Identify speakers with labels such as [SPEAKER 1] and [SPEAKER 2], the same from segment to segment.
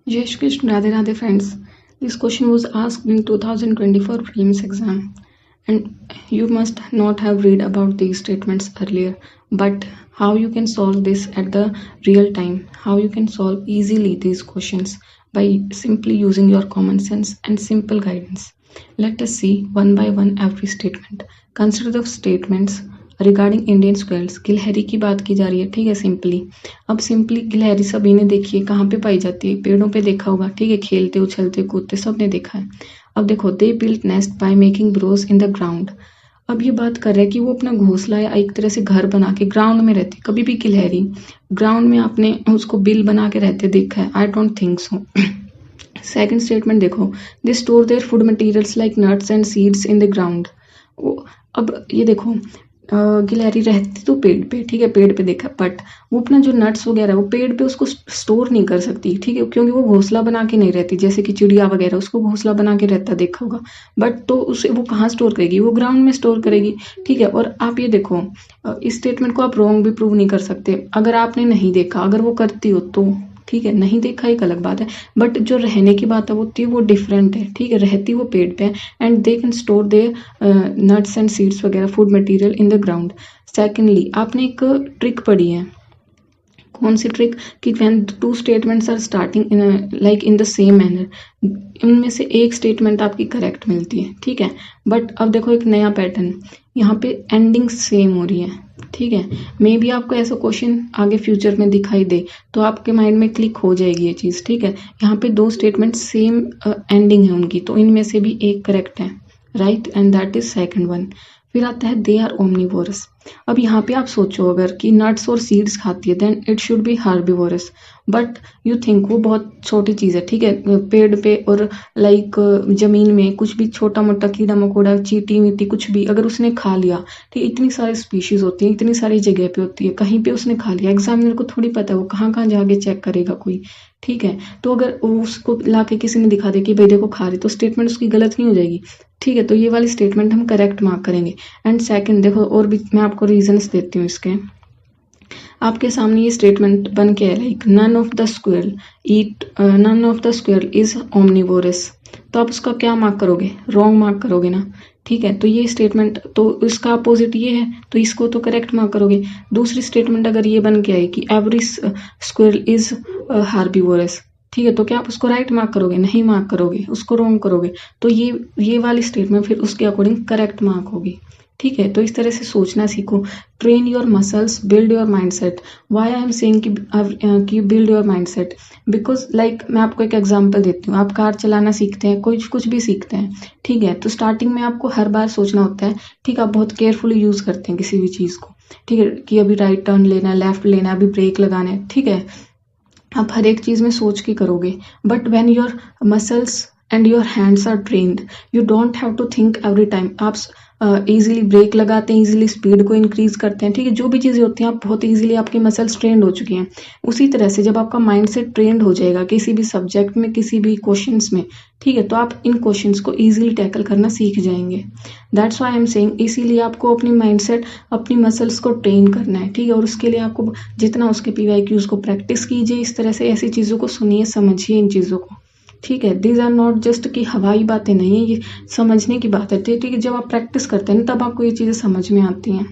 [SPEAKER 1] Jai Shri Krishna, Radhe Radhe friends. This question was asked in 2024 prelims exam, and you must not have read about these statements earlier. But how you can solve this at the real time? How you can solve easily these questions by simply using your common sense and simple guidance. Let us see one by one every statement. Consider the statements regarding Indian squirrels. गिलहरी की बात की जा रही है, ठीक है। Simply अब सिंपली गिलहरी सभी ने देखी है, कहाँ पे पाई जाती है? पेड़ों पे देखा होगा, ठीक है। खेलते उछलते कूदते सबने देखा है। अब देखो, they built nest by making burrows in the ground. अब ये बात कर रहे हैं कि वो अपना घोंसला या एक तरह से घर बना के ग्राउंड में रहती। कभी भी गिलहरी ग्राउंड में आपने उसको बिल बना के रहते देखा है? I don't think so. Second statement देखो, they store their food materials like nuts and seeds in the ground. अब ये देखो, गिलहरी रहती तो पेड़ पे, ठीक है, पेड़ पे देखा, बट वो अपना जो नट्स वगैरह वो पेड़ पे उसको स्टोर नहीं कर सकती, ठीक है, क्योंकि वो घोंसला बना के नहीं रहती। जैसे कि चिड़िया वगैरह उसको घोंसला बना के रहता देखा होगा, बट तो उसे वो कहाँ स्टोर करेगी? वो ग्राउंड में स्टोर करेगी, ठीक है। और आप ये देखो, इस स्टेटमेंट को आप रॉन्ग भी प्रूव नहीं कर सकते अगर आपने नहीं देखा। अगर वो करती हो तो ठीक है, नहीं देखा एक अलग बात है, बट जो रहने की बात है वो डिफरेंट है, ठीक है। रहती वो पेड़ पे and they can store the nuts and seeds वगैरह food material in the ground. Secondly, आपने एक ट्रिक पढ़ी है। कौन सी ट्रिक? कि when two statements are starting in like in the same manner, उनमें से एक स्टेटमेंट आपकी करेक्ट मिलती है, ठीक है। बट अब देखो एक नया पैटर्न, यहाँ पे एंडिंग सेम हो रही है, ठीक है। मे बी आपको ऐसा क्वेश्चन आगे फ्यूचर में दिखाई दे तो आपके माइंड में क्लिक हो जाएगी ये चीज़, ठीक है। यहाँ पे दो स्टेटमेंट सेम एंडिंग है उनकी, तो इनमें से भी एक करेक्ट है, right, and that is second one. फिर आता है दे आर ओमनिवोरस। अब यहाँ पे आप सोचो अगर कि नट्स और सीड्स खाती है then it should be herbivorous, but you think वो बहुत छोटी चीज़ है, ठीक है। पेड़ पे और लाइक जमीन में कुछ भी छोटा मोटा कीड़ा मकोड़ा चींटी वीटी कुछ भी अगर उसने खा लिया, ठीक है, इतनी सारी स्पीशीज होती है, इतनी सारी जगह पे होती है, कहीं पे उसने खा लिया, एग्जामिनर को थोड़ी पता है वो कहाँ कहाँ जाके चेक करेगा कोई, ठीक है। तो अगर उसको लाके किसी ने दिखा दे कि भाई देखो खा रही, तो स्टेटमेंट उसकी गलत नहीं हो जाएगी, ठीक है। तो ये वाली स्टेटमेंट हम करेक्ट मार्क करेंगे। एंड सेकंड देखो, और भी मैं आपको रीजंस देती हूँ इसके। आपके सामने ये स्टेटमेंट बन के है like none of the square is omnivorous, तो आप उसका क्या मार्क करोगे? रॉन्ग मार्क करोगे ना, ठीक है। तो ये स्टेटमेंट, तो इसका अपोजिट ये है, तो इसको तो करेक्ट मार्क करोगे। दूसरी स्टेटमेंट अगर ये बन के आए कि एवरी स्क्वेयर इज हार्बिवोरस, ठीक है, तो क्या आप उसको राइट मार्क करोगे? नहीं मार्क करोगे, उसको रॉन्ग करोगे। तो ये वाली स्टेटमेंट फिर उसके अकॉर्डिंग करेक्ट मार्क होगी, ठीक है। तो इस तरह से सोचना सीखो। Train your muscles build your mindset. Why I am saying कि build your mindset, because like मैं आपको एक एग्जांपल देती हूँ। आप कार चलाना सीखते हैं, कुछ भी सीखते हैं, ठीक है, तो स्टार्टिंग में आपको हर बार सोचना होता है, ठीक है। आप बहुत केयरफुली यूज करते हैं किसी भी चीज़ को, ठीक है, कि अभी राइट टर्न लेना है, लेफ्ट लेना है, अभी ब्रेक लगाना है, ठीक है। आप हर एक चीज़ में सोच के करोगे, but when your muscles and your hands are trained you don't have to think every time. आप इजीली ब्रेक लगाते हैं, इजीली स्पीड को इंक्रीज करते हैं, ठीक है। जो भी चीज़ें होती हैं आप बहुत इजीली, आपके मसल्स ट्रेंड हो चुके हैं। उसी तरह से जब आपका माइंड सेट ट्रेंड हो जाएगा किसी भी सब्जेक्ट में, किसी भी क्वेश्चंस में, ठीक है, तो आप इन क्वेश्चंस को इजीली टैकल करना सीख जाएंगे। That's why I am saying, इसीलिए आपको अपनी माइंड सेट, अपनी मसल्स को ट्रेन करना है, ठीक है। और उसके लिए आपको जितना उसके PYQs को प्रैक्टिस कीजिए, इस तरह से ऐसी चीज़ों को सुनिए, समझिए इन चीज़ों को, ठीक है। दीज आर नॉट जस्ट कि हवाई बातें नहीं है, ये समझने की बात है, ठीक है। जब आप प्रैक्टिस करते हैं तब आपको ये चीज़ें समझ में आती हैं,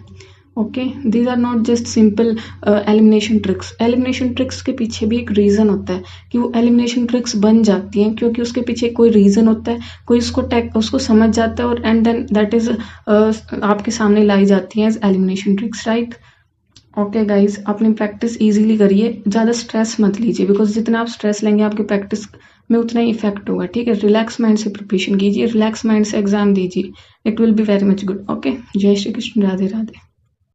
[SPEAKER 1] okay. These are not just simple elimination tricks. Elimination tricks के पीछे भी एक रीज़न होता है कि वो एलिमिनेशन ट्रिक्स बन जाती हैं क्योंकि उसके पीछे कोई रीज़न होता है, कोई उसको समझ जाता है, और एंड देन दैट इज आपके सामने लाई जाती हैं as elimination tricks, right. Okay guys, अपनी प्रैक्टिस इजीली करिए, ज़्यादा स्ट्रेस मत लीजिए, बिकॉज जितना आप स्ट्रेस लेंगे आपकी प्रैक्टिस में उतना ही इफेक्ट होगा, ठीक है। रिलैक्स माइंड से प्रिपरेशन कीजिए, रिलैक्स माइंड से एग्जाम दीजिए, it will be very much good, okay. जय श्री कृष्ण, राधे राधे।